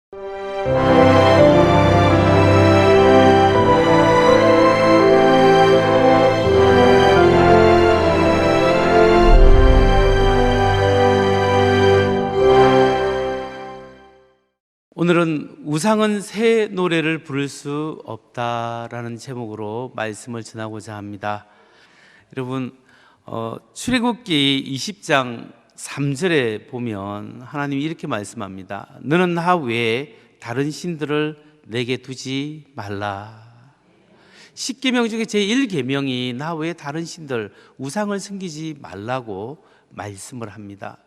오늘은 우상은 새 노래를 부를 수 없다라는 제목으로 말씀을 전하고자 합니다. 여러분, 출애굽기 20장 3절에 보면 하나님이 이렇게 말씀합니다. 너는 나 외에 다른 신들을 내게 두지 말라. 10계명 중에 제1계명이 나 외에 다른 신들, 우상을 섬기지 말라고 말씀을 합니다.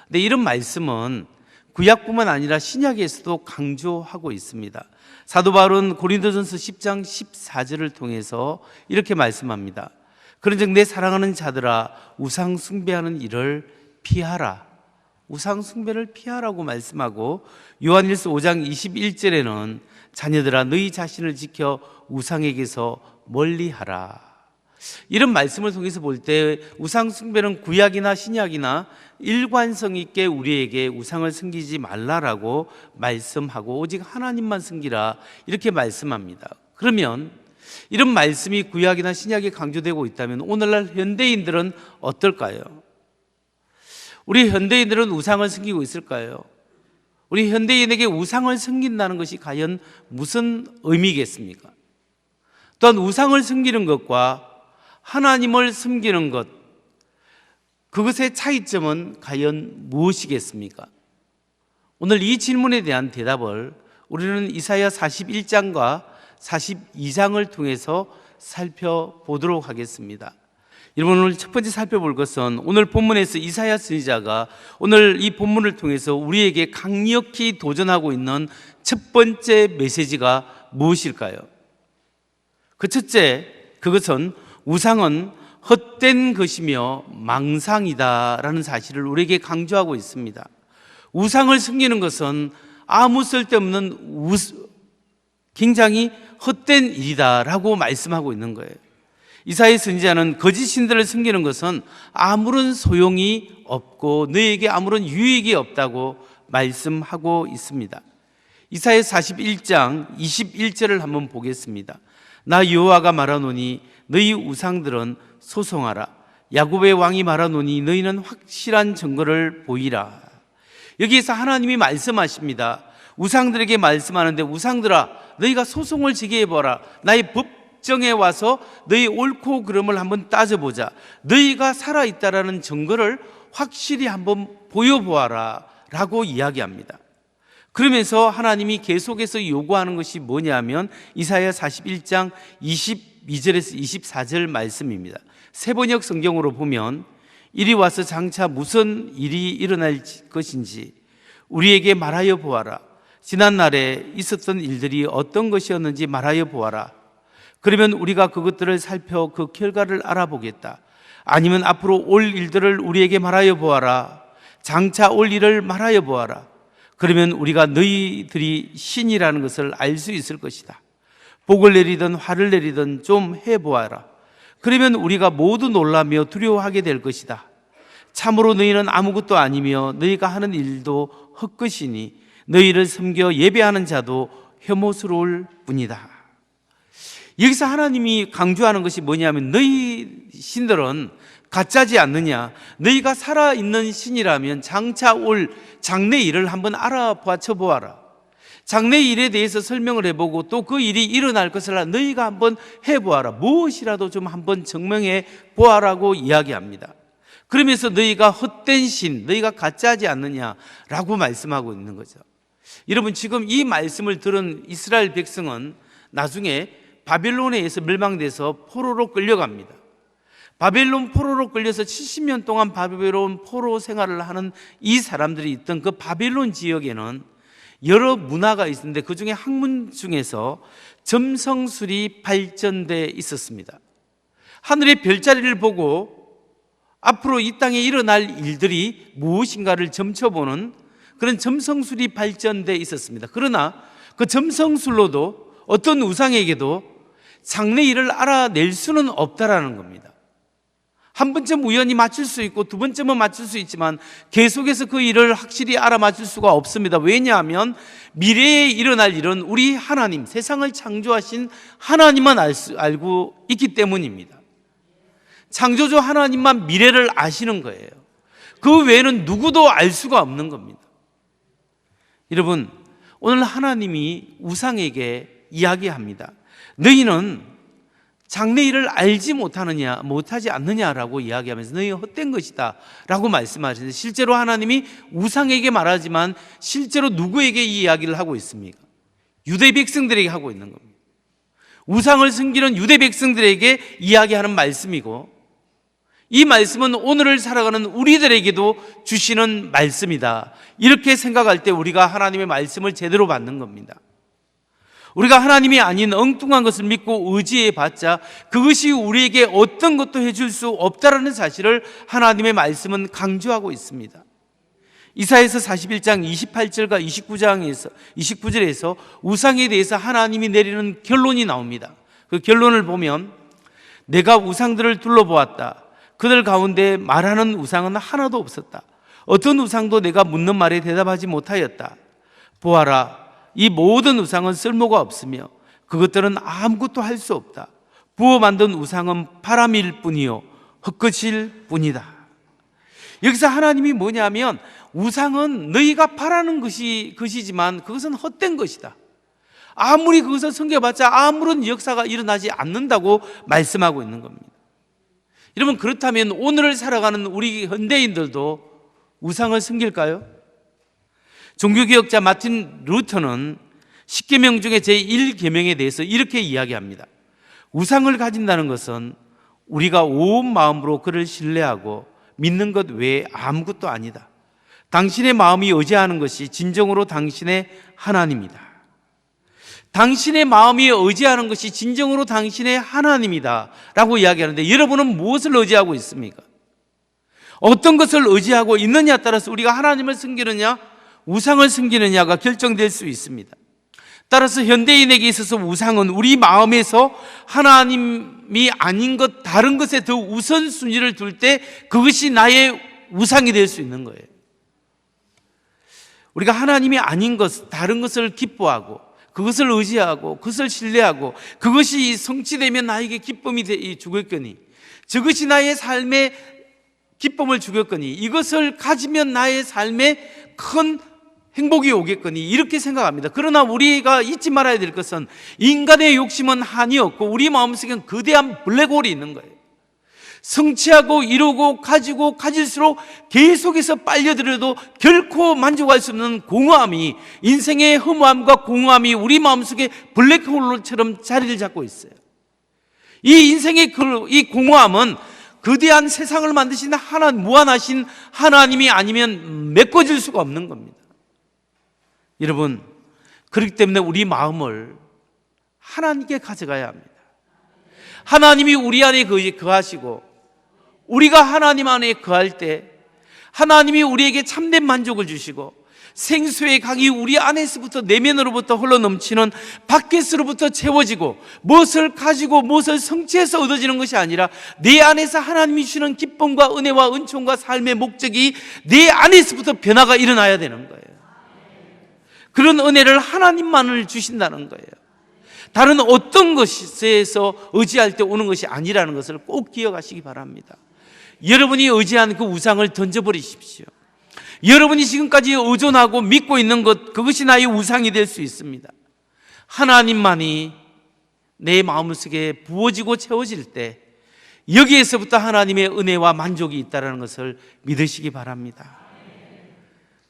근데 이런 말씀은 구약뿐만 아니라 신약에서도 강조하고 있습니다. 사도 바울은 고린도전서 10장 14절을 통해서 이렇게 말씀합니다. 그런즉 내 사랑하는 자들아, 우상 숭배하는 일을 피하라. 우상 숭배를 피하라고 말씀하고, 요한일서 5장 21절에는 자녀들아 너희 자신을 지켜 우상에게서 멀리하라. 이런 말씀을 통해서 볼 때 우상 숭배는 구약이나 신약이나 일관성 있게 우리에게 우상을 섬기지 말라라고 말씀하고 오직 하나님만 섬기라 이렇게 말씀합니다. 그러면 이런 말씀이 구약이나 신약에 강조되고 있다면 오늘날 현대인들은 어떨까요? 우리 현대인들은 우상을 섬기고 있을까요? 우리 현대인에게 우상을 섬긴다는 것이 과연 무슨 의미겠습니까? 또한 우상을 섬기는 것과 하나님을 섬기는 것, 그것의 차이점은 과연 무엇이겠습니까? 오늘 이 질문에 대한 대답을 우리는 이사야 41장과 42장을 통해서 살펴보도록 하겠습니다. 여러분, 오늘 첫 번째 살펴볼 것은 오늘 본문에서 이사야 선지자가 오늘 이 본문을 통해서 우리에게 강력히 도전하고 있는 첫 번째 메시지가 무엇일까요? 그 첫째, 그것은 우상은 헛된 것이며 망상이다라는 사실을 우리에게 강조하고 있습니다. 우상을 섬기는 것은 아무 쓸데없는 굉장히 헛된 일이다라고 말씀하고 있는 거예요. 이사야 선지자는 거짓 신들을 섬기는 것은 아무런 소용이 없고 너에게 아무런 유익이 없다고 말씀하고 있습니다. 이사야 41장 21절을 한번 보겠습니다. 나 여호와가 말하노니 너희 우상들은 소송하라. 야곱의 왕이 말하노니 너희는 확실한 증거를 보이라. 여기에서 하나님이 말씀하십니다. 우상들에게 말씀하는데, 우상들아 너희가 소송을 제기해보라. 나의 법정에 와서 너희 옳고 그름을 한번 따져보자. 너희가 살아있다라는 증거를 확실히 한번 보여보아라 라고 이야기합니다. 그러면서 하나님이 계속해서 요구하는 것이 뭐냐면 이사야 41장 22절에서 24절 말씀입니다. 세번역 성경으로 보면 이리 와서 장차 무슨 일이 일어날 것인지 우리에게 말하여 보아라. 지난날에 있었던 일들이 어떤 것이었는지 말하여 보아라. 그러면 우리가 그것들을 살펴 그 결과를 알아보겠다. 아니면 앞으로 올 일들을 우리에게 말하여 보아라. 장차 올 일을 말하여 보아라. 그러면 우리가 너희들이 신이라는 것을 알 수 있을 것이다. 복을 내리든 화를 내리든 좀 해보아라. 그러면 우리가 모두 놀라며 두려워하게 될 것이다. 참으로 너희는 아무것도 아니며 너희가 하는 일도 헛것이니 너희를 섬겨 예배하는 자도 혐오스러울 뿐이다. 여기서 하나님이 강조하는 것이 뭐냐면 너희 신들은 가짜지 않느냐. 너희가 살아있는 신이라면 장차 올 장래 일을 한번 알아봐쳐 보아라. 장래 일에 대해서 설명을 해보고 또 그 일이 일어날 것을 너희가 한번 해보아라. 무엇이라도 좀 한번 증명해 보아라고 이야기합니다. 그러면서 너희가 헛된 신, 너희가 가짜지 않느냐라고 말씀하고 있는 거죠. 여러분, 지금 이 말씀을 들은 이스라엘 백성은 나중에 바벨론에 의해서 멸망돼서 포로로 끌려갑니다. 바벨론 포로로 끌려서 70년 동안 바벨론 포로 생활을 하는 이 사람들이 있던 그 바벨론 지역에는 여러 문화가 있었는데 그 중에 학문 중에서 점성술이 발전돼 있었습니다. 하늘의 별자리를 보고 앞으로 이 땅에 일어날 일들이 무엇인가를 점쳐보는 그런 점성술이 발전돼 있었습니다. 그러나 그 점성술로도 어떤 우상에게도 장래 일을 알아낼 수는 없다라는 겁니다. 한 번쯤 우연히 맞출 수 있고 두 번쯤은 맞출 수 있지만 계속해서 그 일을 확실히 알아맞힐 수가 없습니다. 왜냐하면 미래에 일어날 일은 우리 하나님, 세상을 창조하신 하나님만 알고 있기 때문입니다. 창조주 하나님만 미래를 아시는 거예요. 그 외에는 누구도 알 수가 없는 겁니다. 여러분, 오늘 하나님이 우상에게 이야기합니다. 너희는 장래일을 알지 못하지 않느냐라고 이야기하면서 너희 헛된 것이다 라고 말씀하시는데, 실제로 하나님이 우상에게 말하지만 실제로 누구에게 이 이야기를 하고 있습니까? 유대 백성들에게 하고 있는 겁니다. 우상을 섬기는 유대 백성들에게 이야기하는 말씀이고, 이 말씀은 오늘을 살아가는 우리들에게도 주시는 말씀이다. 이렇게 생각할 때 우리가 하나님의 말씀을 제대로 받는 겁니다. 우리가 하나님이 아닌 엉뚱한 것을 믿고 의지해 봤자 그것이 우리에게 어떤 것도 해줄 수 없다라는 사실을 하나님의 말씀은 강조하고 있습니다. 이사야서 41장 28절과 29절에서 우상에 대해서 하나님이 내리는 결론이 나옵니다. 그 결론을 보면, 내가 우상들을 둘러보았다. 그들 가운데 말하는 우상은 하나도 없었다. 어떤 우상도 내가 묻는 말에 대답하지 못하였다. 보아라, 이 모든 우상은 쓸모가 없으며 그것들은 아무것도 할 수 없다. 부어 만든 우상은 바람일 뿐이요 헛것일 뿐이다. 여기서 하나님이 뭐냐면, 우상은 너희가 바라는 것이지만 그것은 헛된 것이다. 아무리 그것을 섬겨봤자 아무런 역사가 일어나지 않는다고 말씀하고 있는 겁니다. 여러분, 그렇다면 오늘을 살아가는 우리 현대인들도 우상을 섬길까요? 종교개혁자 마틴 루터는 10계명 중에 제1계명에 대해서 이렇게 이야기합니다. 우상을 가진다는 것은 우리가 온 마음으로 그를 신뢰하고 믿는 것 외에 아무것도 아니다. 당신의 마음이 의지하는 것이 진정으로 당신의 하나님이다. 당신의 마음이 의지하는 것이 진정으로 당신의 하나님이다 라고 이야기하는데, 여러분은 무엇을 의지하고 있습니까? 어떤 것을 의지하고 있느냐에 따라서 우리가 하나님을 섬기느냐 우상을 섬기느냐가 결정될 수 있습니다. 따라서 현대인에게 있어서 우상은 우리 마음에서 하나님이 아닌 것, 다른 것에 더 우선순위를 둘 때 그것이 나의 우상이 될 수 있는 거예요. 우리가 하나님이 아닌 것, 다른 것을 기뻐하고 그것을 의지하고 그것을 신뢰하고 그것이 성취되면 나에게 기쁨이 주겠거니, 저것이 나의 삶에 기쁨을 주겠거니, 이것을 가지면 나의 삶에 큰 행복이 오겠거니, 이렇게 생각합니다. 그러나 우리가 잊지 말아야 될 것은 인간의 욕심은 한이 없고 우리 마음속에는 거대한 블랙홀이 있는 거예요. 성취하고 이루고 가지고 가질수록 계속해서 빨려들어도 결코 만족할 수 없는 공허함이, 인생의 허무함과 공허함이 우리 마음속에 블랙홀처럼 자리를 잡고 있어요. 이 인생의 이 공허함은 거대한 세상을 만드신 무한하신 하나님이 아니면 메꿔질 수가 없는 겁니다. 여러분, 그렇기 때문에 우리 마음을 하나님께 가져가야 합니다. 하나님이 우리 안에 거하시고 우리가 하나님 안에 거할 때 하나님이 우리에게 참된 만족을 주시고 생수의 강이 우리 안에서부터, 내면으로부터 흘러넘치는 밖에서로부터 채워지고, 무엇을 가지고 무엇을 성취해서 얻어지는 것이 아니라 내 안에서 하나님이 주시는 기쁨과 은혜와 은총과 삶의 목적이 내 안에서부터 변화가 일어나야 되는 거예요. 그런 은혜를 하나님만을 주신다는 거예요. 다른 어떤 것에서 의지할 때 오는 것이 아니라는 것을 꼭 기억하시기 바랍니다. 여러분이 의지한 그 우상을 던져버리십시오. 여러분이 지금까지 의존하고 믿고 있는 것, 그것이 나의 우상이 될 수 있습니다. 하나님만이 내 마음속에 부어지고 채워질 때 여기에서부터 하나님의 은혜와 만족이 있다는 것을 믿으시기 바랍니다.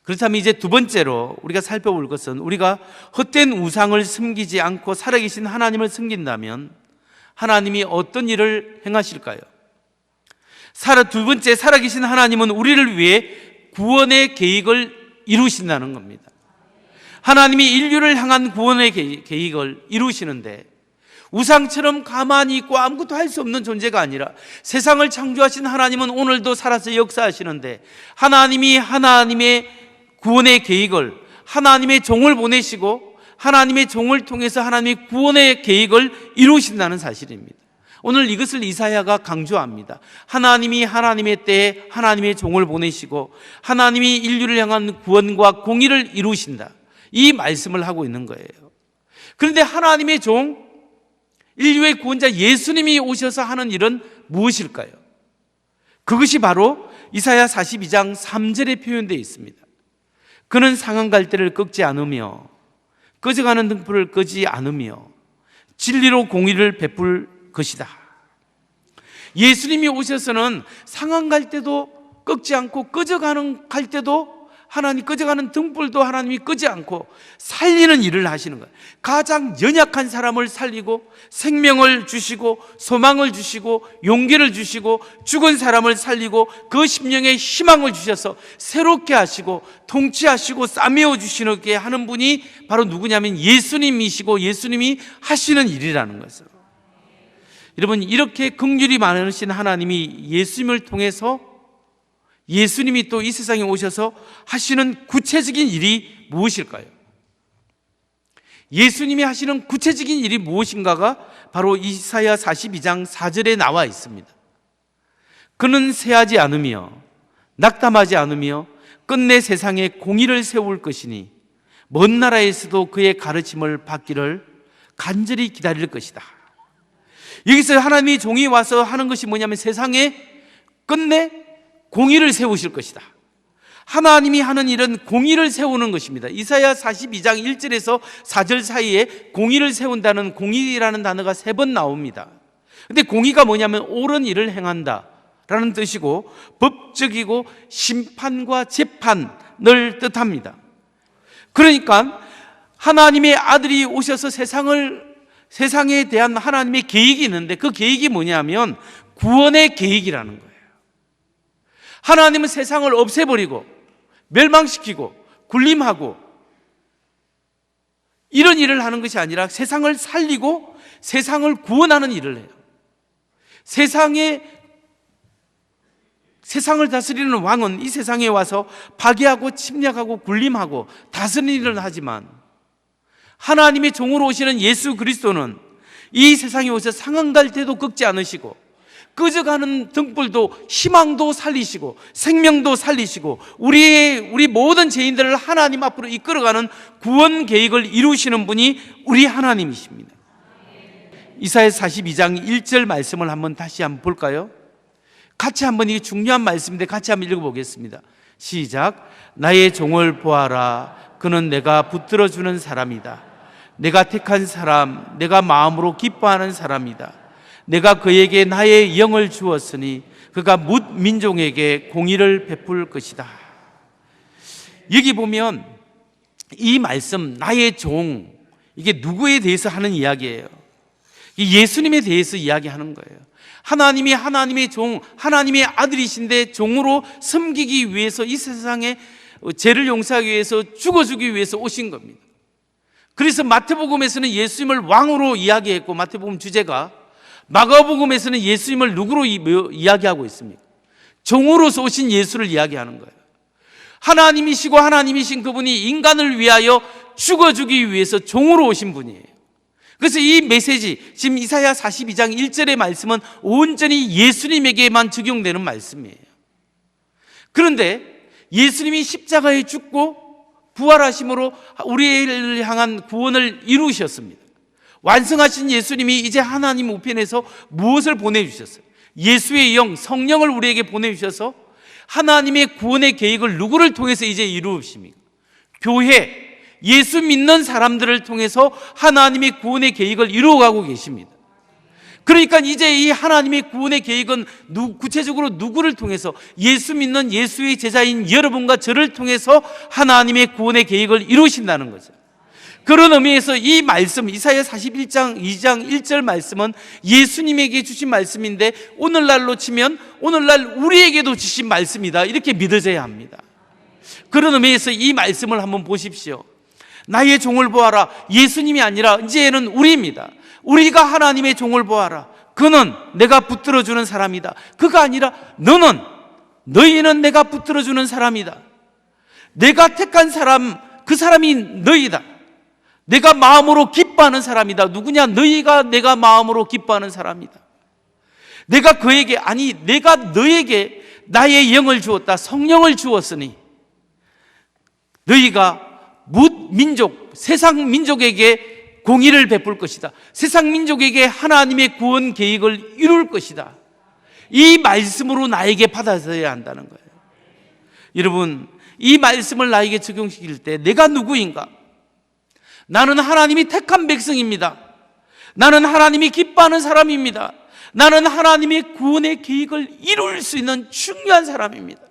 그렇다면 이제 두 번째로 우리가 살펴볼 것은, 우리가 헛된 우상을 섬기지 않고 살아계신 하나님을 섬긴다면 하나님이 어떤 일을 행하실까요? 두 번째, 살아계신 하나님은 우리를 위해 구원의 계획을 이루신다는 겁니다. 하나님이 인류를 향한 구원의 계획을 이루시는데, 우상처럼 가만히 있고 아무것도 할 수 없는 존재가 아니라 세상을 창조하신 하나님은 오늘도 살아서 역사하시는데, 하나님이 하나님의 구원의 계획을, 하나님의 종을 보내시고 하나님의 종을 통해서 하나님의 구원의 계획을 이루신다는 사실입니다. 오늘 이것을 이사야가 강조합니다. 하나님이 하나님의 때에 하나님의 종을 보내시고 하나님이 인류를 향한 구원과 공의를 이루신다, 이 말씀을 하고 있는 거예요. 그런데 하나님의 종, 인류의 구원자 예수님이 오셔서 하는 일은 무엇일까요? 그것이 바로 이사야 42장 3절에 표현되어 있습니다. 그는 상한 갈대를 꺾지 않으며 꺼져가는 등불을 끄지 않으며 진리로 공의를 베풀 것이다. 예수님이 오셔서는 상한 갈대도 꺾지 않고 꺼져가는 갈대도 하나님, 꺼져가는 등불도 하나님이 끄지 않고 살리는 일을 하시는 거예요. 가장 연약한 사람을 살리고 생명을 주시고 소망을 주시고 용기를 주시고 죽은 사람을 살리고 그 심령에 희망을 주셔서 새롭게 하시고 통치하시고 싸매어 주시게 하는 분이 바로 누구냐면 예수님이시고 예수님이 하시는 일이라는 것을. 여러분, 이렇게 긍휼이 많으신 하나님이 예수님을 통해서, 예수님이 또 이 세상에 오셔서 하시는 구체적인 일이 무엇일까요? 예수님이 하시는 구체적인 일이 무엇인가가 바로 이사야 42장 4절에 나와 있습니다. 그는 세하지 않으며 낙담하지 않으며 끝내 세상에 공의를 세울 것이니 먼 나라에서도 그의 가르침을 받기를 간절히 기다릴 것이다. 여기서 하나님의 종이 와서 하는 것이 뭐냐면 세상에 끝내 공의를 세우실 것이다. 하나님이 하는 일은 공의를 세우는 것입니다. 이사야 42장 1절에서 4절 사이에 공의를 세운다는, 공의라는 단어가 3번 나옵니다. 근데 공의가 뭐냐면 옳은 일을 행한다 라는 뜻이고 법적이고 심판과 재판을 뜻합니다. 그러니까 하나님의 아들이 오셔서 세상에 대한 하나님의 계획이 있는데 그 계획이 뭐냐면 구원의 계획이라는 거예요. 하나님은 세상을 없애버리고 멸망시키고 군림하고 이런 일을 하는 것이 아니라 세상을 살리고 세상을 구원하는 일을 해요. 세상을 다스리는 왕은 이 세상에 와서 파괴하고 침략하고 군림하고 다스리는 일을 하지만 하나님의 종으로 오시는 예수 그리스도는 이 세상에 오셔서 상한 갈대도 꺾지 않으시고 꺼져가는 등불도 희망도 살리시고 생명도 살리시고 우리 모든 죄인들을 하나님 앞으로 이끌어가는 구원 계획을 이루시는 분이 우리 하나님이십니다. 이사야 42장 1절 말씀을 다시 한번 볼까요? 같이 한번, 이게 중요한 말씀인데 같이 한번 읽어보겠습니다. 시작. 나의 종을 보아라. 그는 내가 붙들어주는 사람이다. 내가 택한 사람, 내가 마음으로 기뻐하는 사람이다. 내가 그에게 나의 영을 주었으니 그가 뭇 민족에게 공의를 베풀 것이다. 여기 보면 이 말씀, 나의 종, 이게 누구에 대해서 하는 이야기예요? 예수님에 대해서 이야기하는 거예요. 하나님이 하나님의 종, 하나님의 아들이신데 종으로 섬기기 위해서 이 세상에 죄를 용서하기 위해서 죽어주기 위해서 오신 겁니다. 그래서 마태복음에서는 예수님을 왕으로 이야기했고, 마태복음 주제가, 마가복음에서는 예수님을 누구로 이야기하고 있습니까? 종으로서 오신 예수를 이야기하는 거예요. 하나님이시고 하나님이신 그분이 인간을 위하여 죽어주기 위해서 종으로 오신 분이에요. 그래서 이 메시지, 지금 이사야 42장 1절의 말씀은 온전히 예수님에게만 적용되는 말씀이에요. 그런데 예수님이 십자가에 죽고 부활하심으로 우리를 향한 구원을 이루셨습니다. 완성하신 예수님이 이제 하나님 우편에서 무엇을 보내주셨어요? 예수의 영, 성령을 우리에게 보내주셔서 하나님의 구원의 계획을 누구를 통해서 이제 이루십니까? 교회, 예수 믿는 사람들을 통해서 하나님의 구원의 계획을 이루어가고 계십니다. 그러니까 이제 이 하나님의 구원의 계획은 구체적으로 누구를 통해서, 예수 믿는 예수의 제자인 여러분과 저를 통해서 하나님의 구원의 계획을 이루신다는 거죠. 그런 의미에서 이 말씀, 이사야 41장 2장 1절 말씀은 예수님에게 주신 말씀인데 오늘날로 치면 오늘날 우리에게도 주신 말씀이다, 이렇게 믿어져야 합니다. 그런 의미에서 이 말씀을 한번 보십시오. 나의 종을 보아라. 예수님이 아니라 이제는 우리입니다. 우리가 하나님의 종을 보아라. 그는 내가 붙들어주는 사람이다. 그가 아니라 너희는 내가 붙들어주는 사람이다. 내가 택한 사람, 그 사람이 너희다. 내가 마음으로 기뻐하는 사람이다. 누구냐? 너희가 내가 마음으로 기뻐하는 사람이다. 내가 그에게, 아니 내가 너에게 나의 영을 주었다, 성령을 주었으니 너희가 뭇 민족, 세상 민족에게 공의를 베풀 것이다. 세상 민족에게 하나님의 구원 계획을 이룰 것이다. 이 말씀으로 나에게 받아들여야 한다는 거예요. 여러분, 이 말씀을 나에게 적용시킬 때 내가 누구인가? 나는 하나님이 택한 백성입니다. 나는 하나님이 기뻐하는 사람입니다. 나는 하나님의 구원의 계획을 이룰 수 있는 중요한 사람입니다.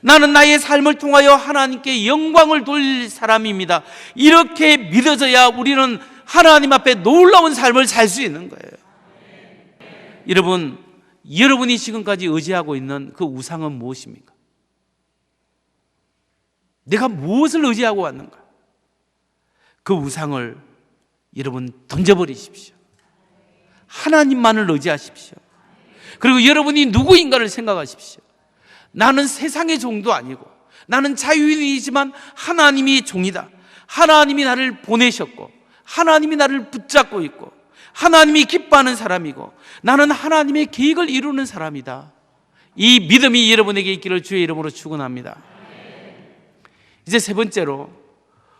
나는 나의 삶을 통하여 하나님께 영광을 돌릴 사람입니다. 이렇게 믿어져야 우리는 하나님 앞에 놀라운 삶을 살 수 있는 거예요. 여러분, 여러분이 지금까지 의지하고 있는 그 우상은 무엇입니까? 내가 무엇을 의지하고 왔는가? 그 우상을 여러분 던져버리십시오. 하나님만을 의지하십시오. 그리고 여러분이 누구인가를 생각하십시오. 나는 세상의 종도 아니고 나는 자유인이지만 하나님이 종이다. 하나님이 나를 보내셨고 하나님이 나를 붙잡고 있고 하나님이 기뻐하는 사람이고 나는 하나님의 계획을 이루는 사람이다. 이 믿음이 여러분에게 있기를 주의 이름으로 축원합니다. 이제 세 번째로,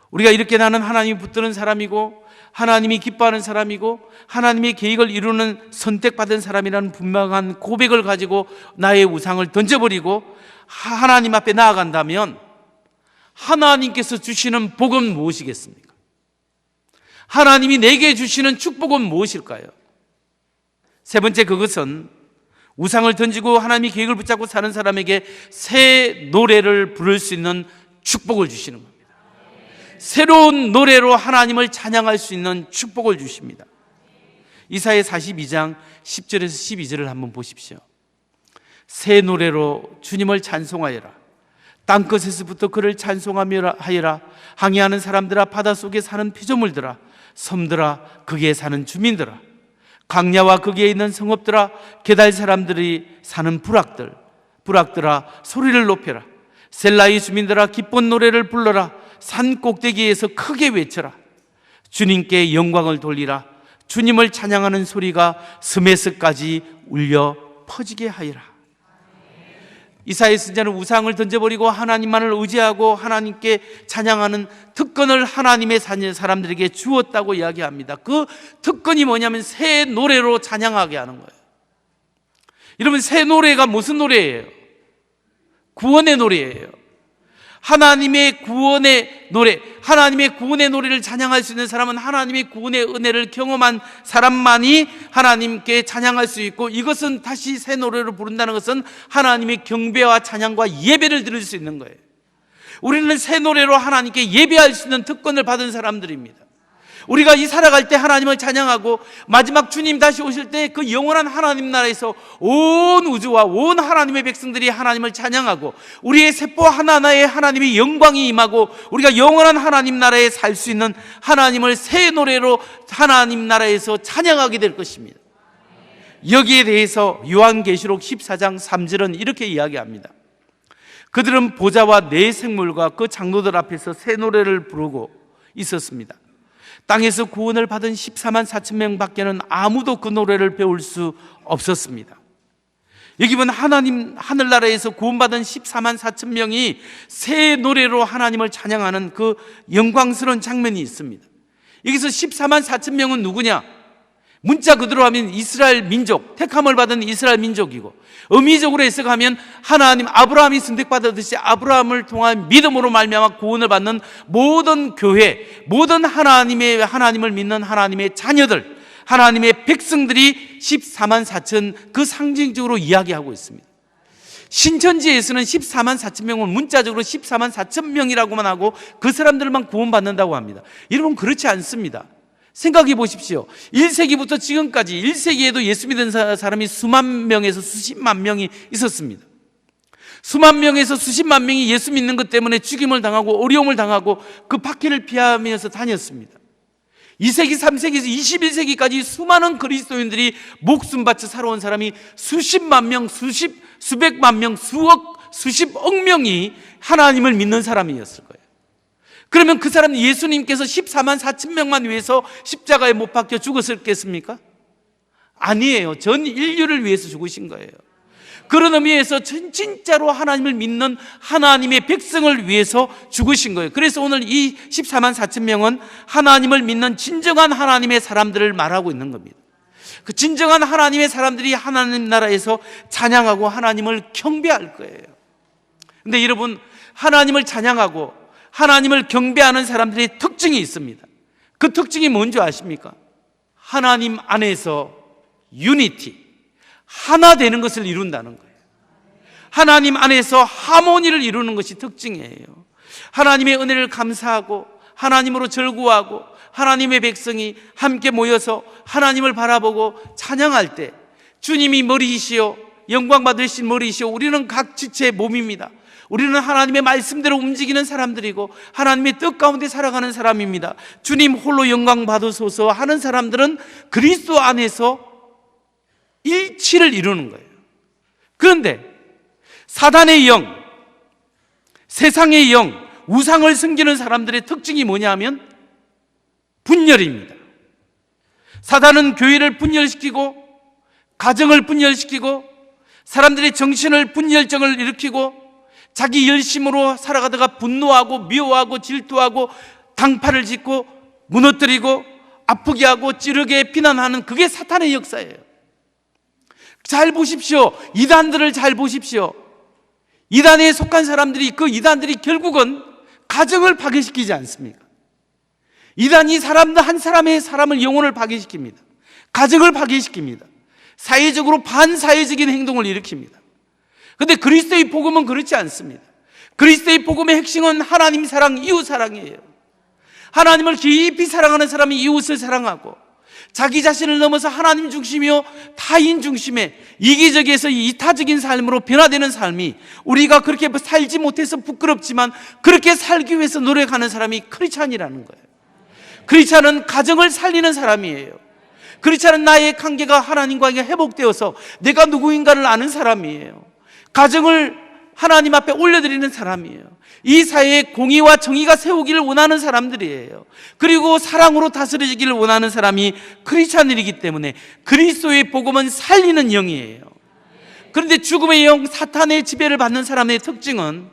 우리가 이렇게 나는 하나님이 붙드는 사람이고 하나님이 기뻐하는 사람이고 하나님의 계획을 이루는 선택받은 사람이라는 분명한 고백을 가지고 나의 우상을 던져버리고 하나님 앞에 나아간다면 하나님께서 주시는 복은 무엇이겠습니까? 하나님이 내게 주시는 축복은 무엇일까요? 세 번째, 그것은 우상을 던지고 하나님의 계획을 붙잡고 사는 사람에게 새 노래를 부를 수 있는 축복을 주시는 겁니다. 새로운 노래로 하나님을 찬양할 수 있는 축복을 주십니다. 이사야 42장 10절에서 12절을 한번 보십시오. 새 노래로 주님을 찬송하여라. 땅끝에서부터 그를 찬송하여라. 항해하는 사람들아, 바닷속에 사는 피조물들아, 섬들아, 거기에 사는 주민들아, 강야와 거기에 있는 성읍들아, 게달 사람들이 사는 부락들아, 소리를 높여라. 셀라의 주민들아, 기쁜 노래를 불러라. 산 꼭대기에서 크게 외쳐라. 주님께 영광을 돌리라. 주님을 찬양하는 소리가 스메스까지 울려 퍼지게 하여라. 이사야 선지자는 우상을 던져버리고 하나님만을 의지하고 하나님께 찬양하는 특권을 하나님의 사람들에게 주었다고 이야기합니다. 그 특권이 뭐냐면 새 노래로 찬양하게 하는 거예요. 여러분, 새 노래가 무슨 노래예요? 구원의 노래예요. 하나님의 구원의 노래, 하나님의 구원의 노래를 찬양할 수 있는 사람은 하나님의 구원의 은혜를 경험한 사람만이 하나님께 찬양할 수 있고, 이것은 다시 새 노래로 부른다는 것은 하나님의 경배와 찬양과 예배를 드릴 수 있는 거예요. 우리는 새 노래로 하나님께 예배할 수 있는 특권을 받은 사람들입니다. 우리가 이 살아갈 때 하나님을 찬양하고 마지막 주님 다시 오실 때 그 영원한 하나님 나라에서 온 우주와 온 하나님의 백성들이 하나님을 찬양하고 우리의 세포 하나하나에 하나님의 영광이 임하고 우리가 영원한 하나님 나라에 살 수 있는 하나님을 새 노래로 하나님 나라에서 찬양하게 될 것입니다. 여기에 대해서 요한계시록 14장 3절은 이렇게 이야기합니다. 그들은 보좌와 네 생물과 그 장로들 앞에서 새 노래를 부르고 있었습니다. 땅에서 구원을 받은 14만 4천 명 밖에는 아무도 그 노래를 배울 수 없었습니다. 여기 보면 하나님 하늘나라에서 구원받은 14만 4천 명이 새 노래로 하나님을 찬양하는 그 영광스러운 장면이 있습니다. 여기서 14만 4천 명은 누구냐? 문자 그대로 하면 이스라엘 민족, 택함을 받은 이스라엘 민족이고, 의미적으로 해석하면 하나님 아브라함이 선택받았듯이 아브라함을 통한 믿음으로 말미암아 구원을 받는 모든 교회, 모든 하나님을 믿는 하나님의 자녀들, 하나님의 백성들이 14만 4천, 그 상징적으로 이야기하고 있습니다. 신천지에서는 14만 4천 명을 문자적으로 14만 4천 명이라고만 하고 그 사람들만 구원받는다고 합니다. 여러분, 그렇지 않습니다. 생각해 보십시오. 1세기부터 지금까지 1세기에도 예수 믿은 사람이 수만 명에서 수십만 명이 있었습니다. 수만 명에서 수십만 명이 예수 믿는 것 때문에 죽임을 당하고 어려움을 당하고 그 박해를 피하면서 다녔습니다. 2세기, 3세기에서 21세기까지 수많은 그리스도인들이 목숨 바쳐 살아온 사람이 수십만 명, 수백만 명, 수십억 명이 하나님을 믿는 사람이었을 거예요. 그러면 그 사람 예수님께서 14만 4천 명만 위해서 십자가에 못 박혀 죽었겠습니까? 아니에요. 전 인류를 위해서 죽으신 거예요. 그런 의미에서 진짜로 하나님을 믿는 하나님의 백성을 위해서 죽으신 거예요. 그래서 오늘 이 14만 4천 명은 하나님을 믿는 진정한 하나님의 사람들을 말하고 있는 겁니다. 그 진정한 하나님의 사람들이 하나님 나라에서 찬양하고 하나님을 경배할 거예요. 근데 여러분, 하나님을 찬양하고 하나님을 경배하는 사람들의 특징이 있습니다. 그 특징이 뭔지 아십니까? 하나님 안에서 유니티, 하나 되는 것을 이룬다는 거예요. 하나님 안에서 하모니를 이루는 것이 특징이에요. 하나님의 은혜를 감사하고 하나님으로 절구하고 하나님의 백성이 함께 모여서 하나님을 바라보고 찬양할 때 주님이 머리이시오, 영광 받으신 머리이시오. 우리는 각 지체의 몸입니다. 우리는 하나님의 말씀대로 움직이는 사람들이고 하나님의 뜻 가운데 살아가는 사람입니다. 주님 홀로 영광 받으소서 하는 사람들은 그리스도 안에서 일치를 이루는 거예요. 그런데 사단의 영, 세상의 영, 우상을 섬기는 사람들의 특징이 뭐냐면 분열입니다. 사단은 교회를 분열시키고 가정을 분열시키고 사람들의 정신을 분열증을 일으키고 자기 열심으로 살아가다가 분노하고 미워하고 질투하고 당파를 짓고 무너뜨리고 아프게 하고 찌르게 비난하는 그게 사탄의 역사예요. 잘 보십시오. 이단들을 잘 보십시오. 이단에 속한 사람들이 그 이단들이 결국은 가정을 파괴시키지 않습니까? 이단이 한 사람의 사람을 영혼을 파괴시킵니다. 가정을 파괴시킵니다. 사회적으로 반사회적인 행동을 일으킵니다. 그런데 그리스도의 복음은 그렇지 않습니다. 그리스도의 복음의 핵심은 하나님 사랑, 이웃 사랑이에요. 하나님을 깊이 사랑하는 사람이 이웃을 사랑하고 자기 자신을 넘어서 하나님 중심이요 타인 중심의 이기적에서 이타적인 삶으로 변화되는 삶이, 우리가 그렇게 살지 못해서 부끄럽지만 그렇게 살기 위해서 노력하는 사람이 크리스찬이라는 거예요. 크리스찬은 가정을 살리는 사람이에요. 크리스찬은 나의 관계가 하나님과 회복되어서 내가 누구인가를 아는 사람이에요. 가정을 하나님 앞에 올려드리는 사람이에요. 이 사회에 공의와 정의가 세우기를 원하는 사람들이에요. 그리고 사랑으로 다스려지기를 원하는 사람이 크리스찬이기 때문에 그리스도의 복음은 살리는 영이에요. 그런데 죽음의 영, 사탄의 지배를 받는 사람의 특징은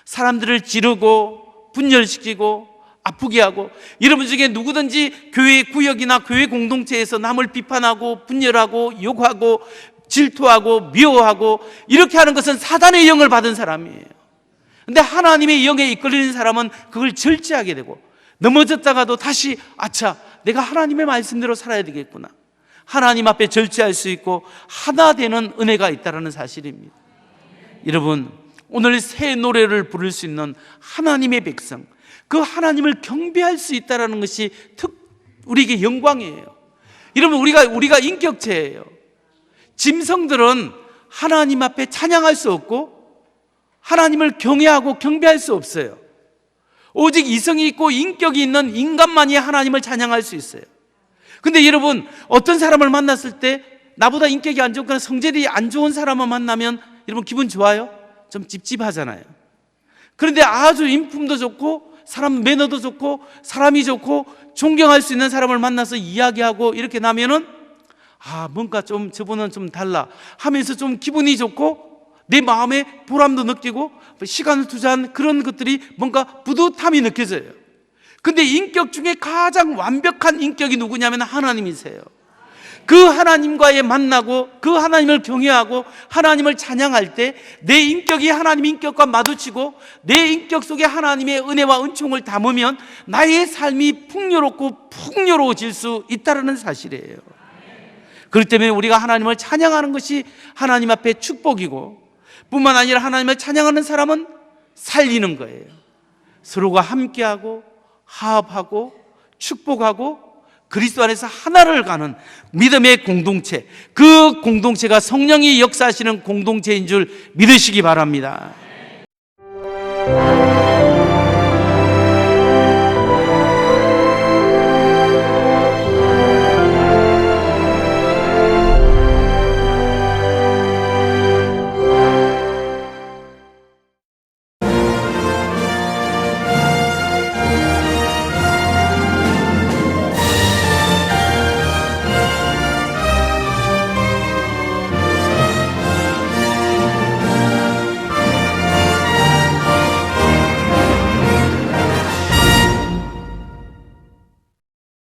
사람들을 찌르고 분열시키고 아프게 하고, 여러분 중에 누구든지 교회 구역이나 교회 공동체에서 남을 비판하고 분열하고 욕하고 질투하고 미워하고 이렇게 하는 것은 사단의 영을 받은 사람이에요. 근데 하나님의 영에 이끌리는 사람은 그걸 절제하게 되고, 넘어졌다가도 다시 아차, 내가 하나님의 말씀대로 살아야 되겠구나, 하나님 앞에 절제할 수 있고 하나 되는 은혜가 있다는 사실입니다. 여러분, 오늘 새 노래를 부를 수 있는 하나님의 백성, 그 하나님을 경배할 수 있다는 것이 우리에게 영광이에요. 여러분, 우리가 인격체예요. 짐승들은 하나님 앞에 찬양할 수 없고 하나님을 경외하고 경배할 수 없어요. 오직 이성이 있고 인격이 있는 인간만이 하나님을 찬양할 수 있어요. 근데 여러분, 어떤 사람을 만났을 때 나보다 인격이 안 좋거나 성질이 안 좋은 사람을 만나면 여러분 기분 좋아요? 좀 찝찝하잖아요. 그런데 아주 인품도 좋고 사람 매너도 좋고 사람이 좋고 존경할 수 있는 사람을 만나서 이야기하고 이렇게 나면은 뭔가 좀 저분은 좀 달라 하면서 좀 기분이 좋고 내 마음에 보람도 느끼고 시간을 투자한 그런 것들이 뭔가 뿌듯함이 느껴져요. 근데 인격 중에 가장 완벽한 인격이 누구냐면 하나님이세요. 그 하나님과의 만나고 그 하나님을 경외하고 하나님을 찬양할 때 내 인격이 하나님 인격과 마주치고 내 인격 속에 하나님의 은혜와 은총을 담으면 나의 삶이 풍요롭고 풍요로워질 수 있다는 사실이에요. 그렇기 때문에 우리가 하나님을 찬양하는 것이 하나님 앞에 축복이고, 뿐만 아니라 하나님을 찬양하는 사람은 살리는 거예요. 서로가 함께하고 화합하고 축복하고 그리스도 안에서 하나를 가는 믿음의 공동체, 그 공동체가 성령이 역사하시는 공동체인 줄 믿으시기 바랍니다.